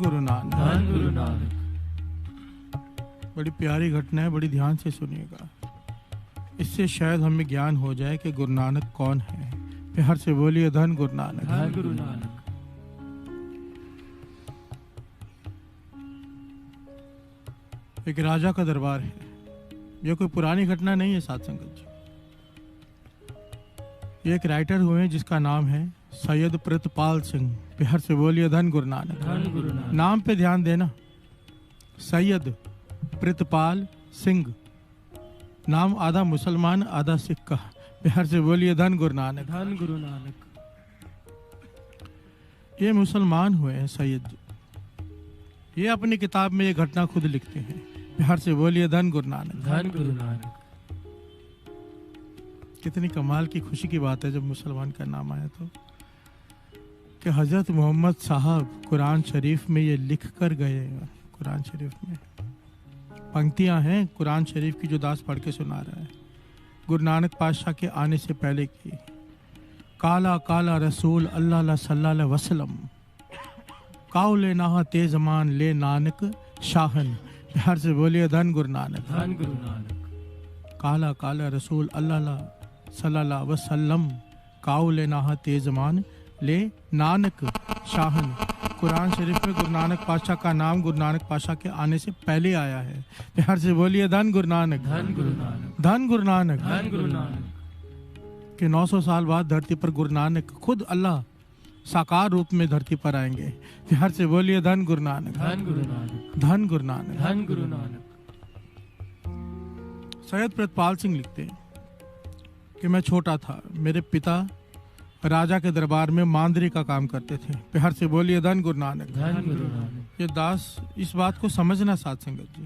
गुरु नानक, धन गुरु नानक। बड़ी प्यारी घटना है, बड़ी ध्यान से सुनिएगा। इससे शायद हमें ज्ञान हो जाए कि गुरु नानक कौन है। प्यार से बोलिए धन गुरु नानक, धन गुरु नानक। एक राजा का दरबार है। यह कोई पुरानी घटना नहीं है साध संगत जी। ये एक राइटर हुए हैं जिसका नाम है सैयद प्रितपाल सिंह। प्यार से बोलिए धन गुरु नानक, धन गुरु नानक। नाम पे ध्यान देना, सैयद प्रितपाल सिंह। नाम आधा मुसलमान आधा सिख का। प्यार से बोलिए धन गुरु नानक, धन गुरु नानक। ये मुसलमान हुए हैं सैयद जी। ये अपनी किताब में ये घटना खुद लिखते हैं। प्यार से बोलिए धन गुरु नानक, धन गुरु नानक। कितनी कमाल की खुशी की बात है जब मुसलमान का नाम आया तो, कि हजरत मोहम्मद साहब कुरान शरीफ में ये लिख कर गए। कुरान शरीफ में पंक्तियां हैं कुरान शरीफ की जो दास पढ़ के सुना रहा है, गुरु नानक पातशाह के आने से पहले की। काला काला रसूल अल्लाह सल्लल्लाहु अलैहि वसल्लम, काउ ले नाहा ते जमान ले नानक शाहन। प्यार से बोलिए धन गुरु नानक, धन गुरु नानक। काला काला रसूल अल्लाह सल्लल्लाहु वसल्लम, काउ ले नाहा ते जमान ले नानक शाहन। कुरान शरीफ में गुरु नानक पातशाह का नाम गुरु नानक पातशाह के आने से पहले आया है। प्यार से बोलिए धन गुरु नानक, धन गुरु नानक। धन गुरु नानक। धन गुरु नानक। कि 900 साल बाद धरती पर गुरु नानक खुद अल्लाह साकार रूप में धरती पर आएंगे। प्यार से बोलिए धन गुरु नानक, धन गुरु नानक। धन गुरु नानक। धन गुरु नानक। सैयद प्रितपाल सिंह लिखते हैं कि मैं छोटा था, मेरे पिता राजा के दरबार में मांदरी का काम करते थे। प्यार से बोलिए धन गुरु नानक, धन गुरु नानक। ये दास इस बात को समझना साध संगत जी,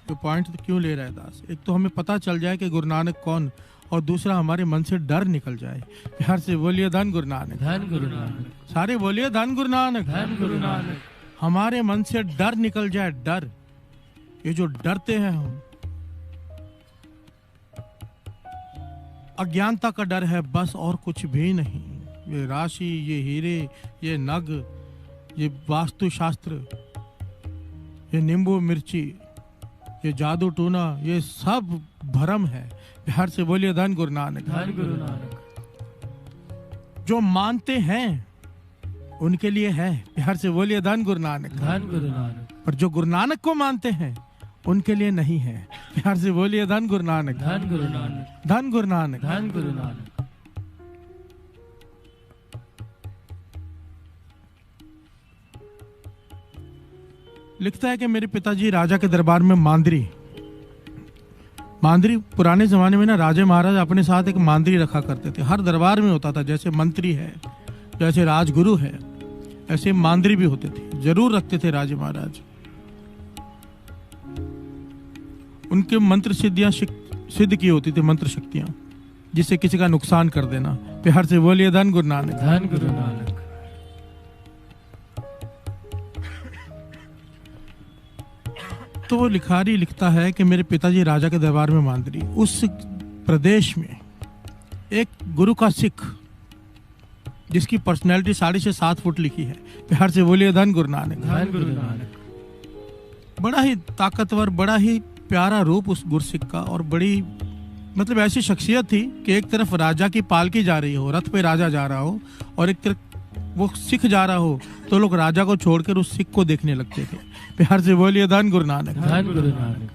तो पॉइंट तो क्यों ले रहा है दास। एक तो हमें पता चल जाए कि गुरु नानक कौन, और दूसरा हमारे मन से डर निकल जाए। प्यार से बोलिए धन गुरु नानक, धन गुरु नानक। सारे बोलिए धन गुरु नानक, धन गुरु नानक। हमारे मन से डर निकल जाए। डर, ये जो डरते हैं हम, अज्ञानता का डर है बस, और कुछ भी नहीं। ये राशि, ये हीरे, ये नग, ये वास्तु शास्त्र, ये नींबू मिर्ची, ये जादू टूना, ये सब भ्रम है। प्यार से बोलिए धन गुरु नानक, धन गुरु नानक। जो मानते हैं उनके लिए है। प्यार से बोलिए धन गुरु नानक, धन गुरु नानक। पर जो गुरु नानक को मानते हैं उनके लिए नहीं है। प्यार से बोलिए धन गुरु नानक, धन गुरु नानक। धन गुरु नानक। धन गुरु नानक। लिखता है कि मेरे पिताजी राजा के दरबार में मांदरी पुराने जमाने में ना राजे महाराज अपने साथ एक मांदरी रखा करते थे। हर दरबार में होता था, जैसे मंत्री है, जैसे राजगुरु है, ऐसे मांदरी भी होते थे, जरूर रखते थे राजे महाराज। उनके मंत्र सिद्धियां सिद्ध की होती थी, मंत्र शक्तियां, जिससे किसी का नुकसान कर देना। प्यार से बोलिए धन गुरु नानक, धन गुरु नानक। तो वो लिखारी लिखता है कि मेरे पिताजी राजा के दरबार में मांदरी, उस प्रदेश में एक गुरु का सिख जिसकी पर्सनैलिटी 7.5 से 7 फुट लिखी है। प्यार से बोलिए धन गुरु नानक, धन गुरु नानक। बड़ा ही ताकतवर, बड़ा ही प्यारा रूप उस गुरसिख का, और बड़ी मतलब ऐसी शख्सियत थी कि एक तरफ राजा की पालकी जा रही हो, रथ पे राजा जा रहा हो, और एक तरफ वो सिख जा रहा हो, तो लोग राजा को छोड़कर उस सिख को देखने लगते थे। प्यार से बोलिए धन गुरु नानक, धन गुरु नानक।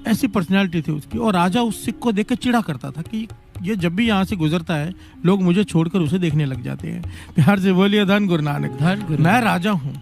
ऐसी पर्सनैलिटी थी उसकी। और राजा उस सिख को देख कर चिढ़ा करता था कि ये जब भी यहाँ से गुजरता है लोग मुझे छोड़कर उसे देखने लग जाते हैं। प्यार से बोलिए धन गुरु नानक, धन गुरु। मैं राजा हूँ,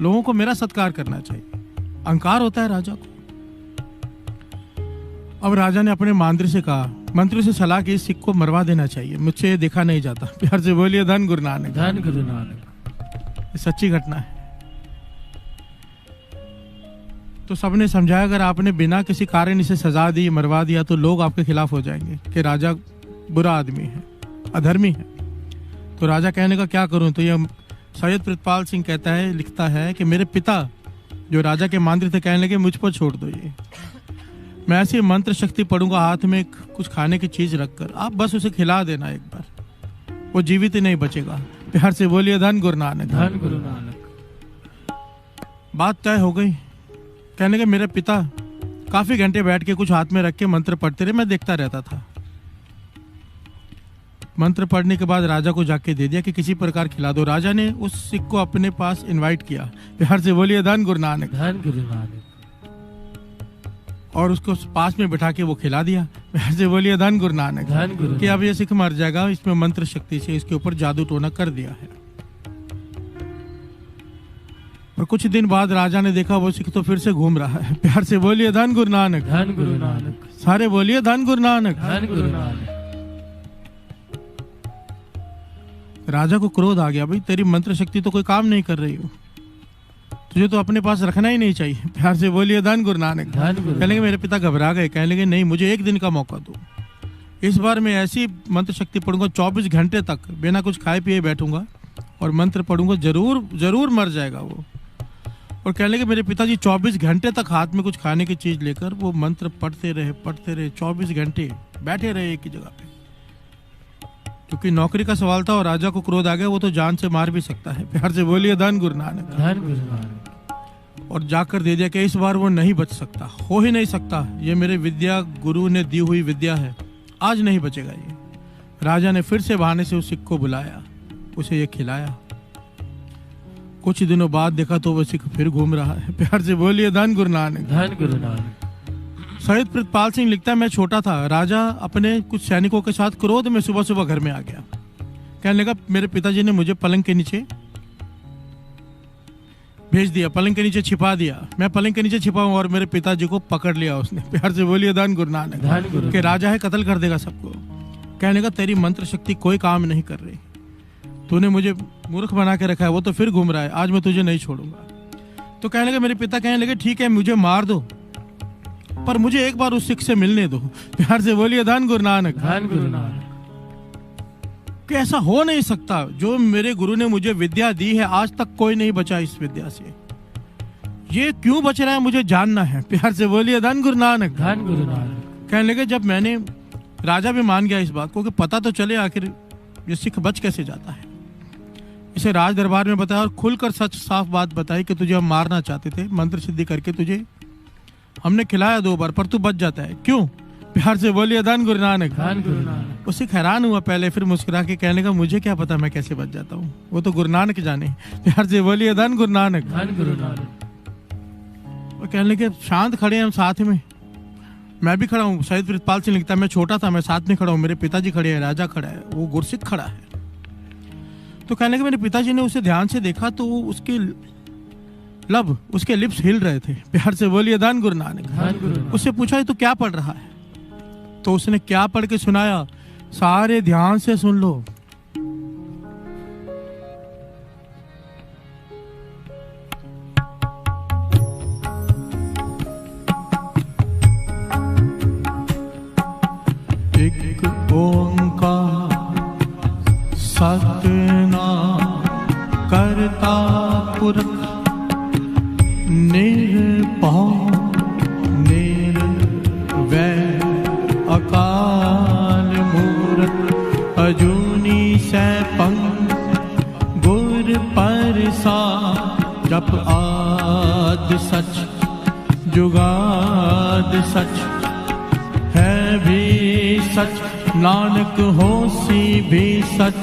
लोगों को मेरा सत्कार करना चाहिए। अहंकार होता है राजा को। अब राजा ने अपने मंत्री से कहा, मंत्री से सलाह की, सिख को मरवा देना चाहिए, मुझसे ये देखा नहीं जाता। प्यार से बोलिए धन गुरु नानक, धन गुरु नानक। ये सच्ची घटना है। तो सबने समझाया, अगर आपने बिना किसी कारण इसे सजा दी, मरवा दिया, तो लोग आपके खिलाफ हो जाएंगे कि राजा बुरा आदमी है, अधर्मी है। तो राजा कहने का क्या करूं। तो ये सैयद प्रितपाल सिंह कहता है, लिखता है कि मेरे पिता जो राजा के मंत्री थे कहने लगे, मुझ पर छोड़ दो, ये मैं ऐसी मंत्र शक्ति पढ़ूंगा, हाथ में कुछ खाने की चीज रखकर, आप बस उसे खिला देना एक बार, वो जीवित ही नहीं बचेगा। प्यार से बोलिए धन गुरु नानक, धन गुरु नानक। बात तय हो गई। कहने लगे मेरे पिता काफी घंटे बैठ के कुछ हाथ में रख के मंत्र पढ़ते रहे, मैं देखता रहता था। मंत्र पढ़ने के बाद राजा को जाके दे दिया कि किसी प्रकार खिला दो। राजा ने उस सिख को अपने पास इनवाइट किया। प्यार से बोलिए धन गुरु नानक। धन गुरु नानक। और उसको पास में बिठा के वो खिला दिया। प्यार से बोलिए धन गुरु नानक। धन गुरु कि अब ये सिख मर जाएगा, इसमें मंत्र शक्ति से इसके ऊपर जादू टोना कर दिया है। और कुछ दिन बाद राजा ने देखा वो सिख तो फिर से घूम रहा है। प्यार से बोलिए धन गुरु नानक। धन गुरु नानक। सारे बोलिए धन गुरु नानक। धन गुरु नानक। राजा को क्रोध आ गया, भाई तेरी मंत्र शक्ति तो कोई काम नहीं कर रही हो, तुझे तो अपने पास रखना ही नहीं चाहिए। प्यार से बोलिए धन गुरु नानक। कहने लगे मेरे पिता घबरा गए, कहने लगे नहीं, मुझे एक दिन का मौका दो। इस बार मैं ऐसी मंत्र शक्ति पढ़ूंगा, 24 घंटे तक बिना कुछ खाए पिए बैठूंगा और मंत्र पढ़ूंगा, जरूर जरूर मर जाएगा वो। और कहने लगे मेरे पिताजी 24 घंटे तक हाथ में कुछ खाने की चीज लेकर वो मंत्र पढ़ते रहे 24 घंटे बैठे रहे एक ही जगह पे। क्योंकि नौकरी का सवाल था और राजा को क्रोध आ गया, वो तो जान से मार भी सकता है। प्यार से बोलिए धन गुरु नानक। धन गुरु नानक। और जाकर दे दिया कि इस बार वो नहीं बच सकता, हो ही नहीं सकता, ये मेरे विद्या गुरु ने दी हुई विद्या है, आज नहीं बचेगा ये। राजा ने फिर से बहाने से उस सिख को बुलाया, उसे ये खिलाया। कुछ दिनों बाद देखा तो वो सिख फिर घूम रहा है। प्यार से बोलिए धन गुरु नानक। धन गुरु नानक। शहीद प्रितपाल सिंह लिखता है, मैं छोटा था, राजा अपने कुछ सैनिकों के साथ क्रोध में सुबह सुबह घर में आ गया। कहने लगा मेरे पिताजी ने मुझे पलंग के नीचे भेज दिया, पलंग के नीचे छिपा दिया। मैं पलंग के नीचे छिपा हूं और मेरे पिताजी को पकड़ लिया उसने। प्यार से बोलिए धन गुरु नानक। के राजा है, कत्ल कर देगा सबको। कहने लगा तेरी मंत्र शक्ति कोई काम नहीं कर रही, तूने मुझे मूर्ख बना के रखा है, वो तो फिर घूम रहा है, आज मैं तुझे नहीं छोड़ूंगा। तो कहने लगे मेरे पिता कहने लगे ठीक है मुझे मार दो, पर मुझे एक बार उस सिख से मिलने दो। प्यार से बोलिए धन गुरु नानक। धन गुरु नानक। कि ऐसा हो नहीं सकता, जो मेरे गुरु ने मुझे विद्या दी है आज तक कोई नहीं बचा इस विद्या से, ये क्यों बच रहा है मुझे जानना है। प्यार से बोलिए धन गुरु नानक। धन गुरु नानक। कहने लगे जब मैंने, राजा भी मान गया इस बात को कि पता तो चले आखिर ये सिख बच कैसे जाता है। इसे राज दरबार में बताया और खुलकर सच साफ बात बताई कि तुझे हम मारना चाहते थे, मंत्र सिद्धि करके तुझे हमने खिलाया 2 बार, पर तू बच जाता है, क्यों। प्यार से बोलिए धन गुरु नानक। धन गुरु नानक। वो सिख हैरान हुआ पहले, फिर मुस्कुरा के कहने का मुझे क्या पता मैं कैसे बच जाता हूँ, वो तो गुरु नानक जाने। प्यार से बोलिए धन गुरु नानक। धन गुरु नानक। वो कहने लगे शांत खड़े हैं हम साथ में, मैं भी खड़ा हूँ। शहीद प्रितपाल सिंह लिखता है मैं छोटा था, मैं साथ में खड़ा हूँ, मेरे पिताजी खड़े हैं, राजा खड़ा है, वो गुरसिख खड़ा है। तो कहने लगे मेरे पिताजी ने उसे ध्यान से देखा तो उसके लब, उसके लिप्स हिल रहे थे। प्यार से बोलिए धन गुरु नानक। उससे पूछा ये तो क्या पढ़ रहा है, तो उसने क्या पढ़ के सुनाया, सारे ध्यान से सुन लो। एक ओंकार सतनाम करता पुरख निर्भय निर्वैर अकाल मूरत अजूनी सैपं गुर प्रसाद। जप आद सच जुगाद सच है भी सच, नानक होसी भी सच।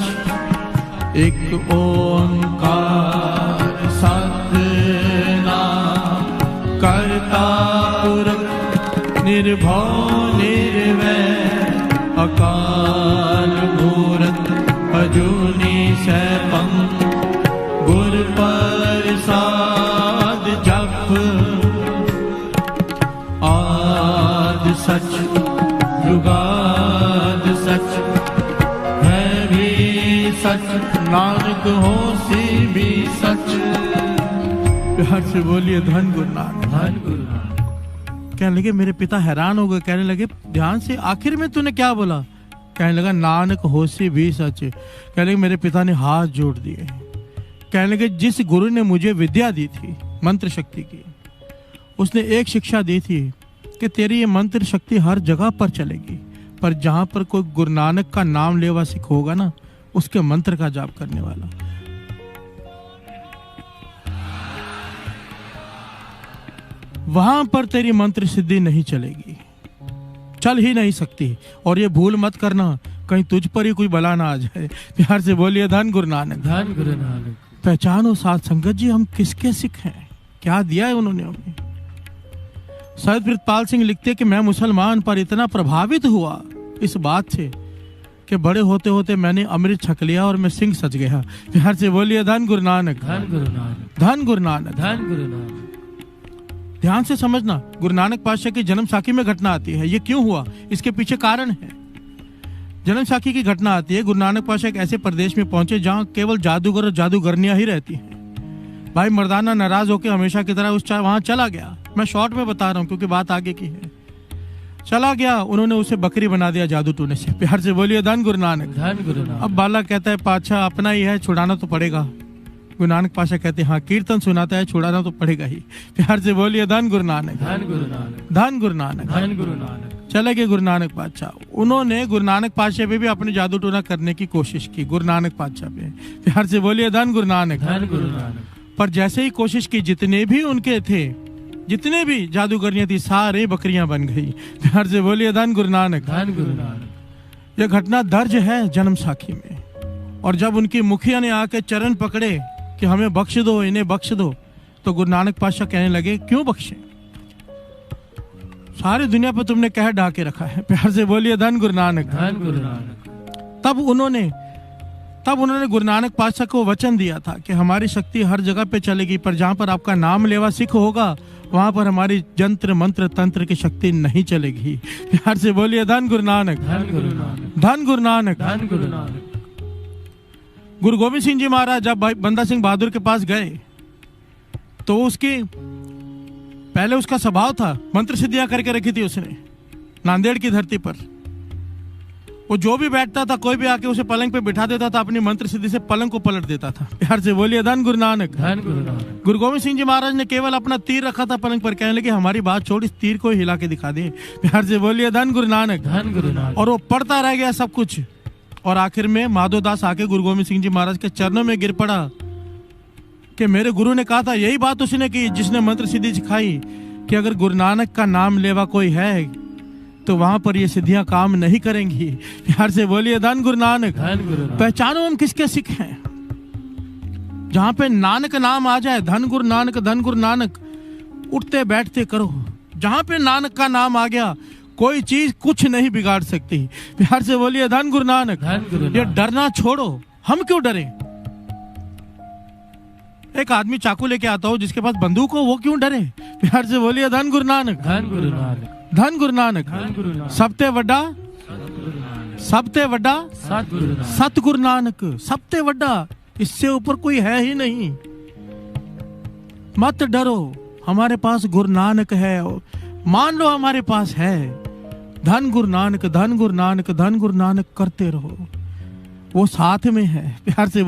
एक ओंकार सतनाम करता पुरख निर्भय निर्वैर अकाल मूरत अजूनी सैपं गुर प्रसाद। जप आद सच जुगाद सच है भी सच, नानक होसी भी सच। प्यार से बोलिए धन गुरु नानक। धन गुरु नानक। कहने लगे मेरे पिता हैरान हो गए, कहने लगे ध्यान से आखिर में तूने क्या बोला। कहने लगा नानक होसी भी सच। कहने लगे मेरे पिता ने हाथ जोड़ दिए। कहने लगे जिस गुरु ने मुझे विद्या दी थी मंत्र शक्ति की, उसने एक शिक्षा दी थी कि तेरी ये मंत्र शक्ति हर जगह पर चलेगी, पर जहां पर कोई गुरु नानक का नाम लेवा सिख होगा ना, उसके मंत्र का जाप करने वाला, वहां पर तेरी मंत्र सिद्धि नहीं चलेगी, चल ही नहीं सकती। और ये भूल मत करना कहीं तुझ पर ही कोई बला ना आ जाए। प्यार से बोलिए धन गुरु नानक। धन गुरु नानक। पहचानो साथ संगत जी, हम किसके सिख हैं, क्या दिया है उन्होंने हमें। सैयद प्रितपाल सिंह लिखते कि मैं मुसलमान पर इतना प्रभावित हुआ इस बात से कि बड़े होते होते मैंने अमृत छक लिया और मैं सिंह सज गया। प्यार से बोलिए धन गुरु नानक। धन गुरु नानक। धन गुरु नानक। धन गुरु नानक। ध्यान से समझना, गुरु नानक पातशाह की जन्म साखी में घटना आती है। ये क्यों हुआ, इसके पीछे कारण है। जन्म साखी की घटना आती है, गुरु नानक पातशाह एक ऐसे प्रदेश में पहुंचे जहां केवल जादूगर और जादूगरनियां ही रहती हैं। भाई मर्दाना नाराज होकर हमेशा की तरह वहां चला गया। मैं शॉर्ट में बता रहा हूं क्योंकि बात आगे की है। चला गया, उन्होंने उसे बकरी बना दिया जादू टूने से। प्यार से बोलिए धन गुरु नानक। धन गुरु नानक। अब बाला कहता है पातशाह अपना ही है, छुड़ाना तो पड़ेगा। गुरु नानक पातशाह कहते हैं हाँ, कीर्तन सुनाता है, छुड़ाना तो पड़ेगा ही। प्यार से बोलिए धन गुरु नानक। धन गुरु नानक। धन गुरु नानक। धन गुरु नानक। चले गए गुरु नानक पातशाह। उन्होंने गुरु नानक पातशाह पे भी अपने जादू टोना करने की कोशिश की, गुरु नानक पातशाह पे। प्यार से बोलिए धन गुरु नानक। धन गुरु नानक। पर जैसे ही कोशिश की, जितने भी उनके थे, जितने भी जादूगरियां थी, सारे बकरियां बन गई। प्यार से बोलिए धन गुरु नानक। धन गुरु नानक। यह घटना दर्ज है जन्म साखी में। और जब उनकी मुखिया ने आके चरण पकड़े कि हमें बख्श दो, इन्हें बख्श दो, तो गुरु नानक पातशाह कहने लगे क्यों बख्शे, सारी दुनिया पर तुमने कह ढाके रखा है। प्यार से बोलिए धन गुरु नानक। धन गुरु नानक। तब उन्होंने गुरु नानक पातशाह को वचन दिया था कि हमारी शक्ति हर जगह पे चलेगी, पर जहां पर आपका नाम लेवा सिख होगा वहां पर हमारी जंत्र मंत्र तंत्र की शक्ति नहीं चलेगी। प्यार से बोलिए धन गुरु नानक। धन गुरु नानक। धन गुरु नानक। धन गुरु नानक। गुरु गोविंद सिंह जी महाराज जब बंदा सिंह बहादुर के पास गए तो पहले उसका स्वभाव था, मंत्र सिद्धियां करके रखी थी उसने नांदेड़ की धरती पर। वो जो भी बैठता था, कोई भी आके उसे पलंग पे बिठा देता था, अपनी मंत्र सिद्धि से पलंग को पलट देता था। प्यार से बोलिए धन गुरु नानक। धन गुरु नानक। गुरु गोविंद सिंह जी महाराज ने केवल अपना तीर रखा था पलंग पर, कहने लगे हमारी बात छोड़, इस तीर को हिला के दिखा दे। प्यार से बोलिए धन गुरु नानक। धन गुरु नानक। और वो पढ़ता रह गया सब कुछ। और आखिर में माधोदास आके गुरु गोविंद सिंह जी महाराज के चरणों में गिर पड़ा कि मेरे गुरु ने कहा था, यही बात उसने की जिसने मंत्र सिद्धि सिखाई, कि अगर गुरु नानक का नाम लेवा कोई है तो वहां पर ये सिद्धियां काम नहीं करेंगी। प्यार से बोलिए धन गुरु नानक। धन गुरु नानक। पहचानो हम किसके सिख हैं। जहां पे नानक नाम आ जाए, धन गुरु नानक, धन गुरु नानक, उठते बैठते करो। जहां पे नानक का नाम आ गया, कोई चीज कुछ नहीं बिगाड़ सकती। प्यार से बोलिए धन गुरु नानक। धन गुरु नानक। ये डरना छोड़ो, हम क्यों डरे। एक आदमी चाकू लेके आता हो जिसके पास बंदूक हो, वो क्यों डरे। प्यार से बोलिए धन गुरु नानक। धन गुरु नानक। धन गुरु नानक। धन गुरु नानक। सबते वड्डा, सबते वड्डा सतगुरु नानक। सतगुरु नानक। सबते वड्डा, इससे ऊपर कोई है ही नहीं। मत डरो, हमारे पास गुरु नानक है, मान लो हमारे पास है। धन गुरु नानक, धन गुरु नानक, धन गुरु नानक करते रहो, वो साथ में है। प्यार से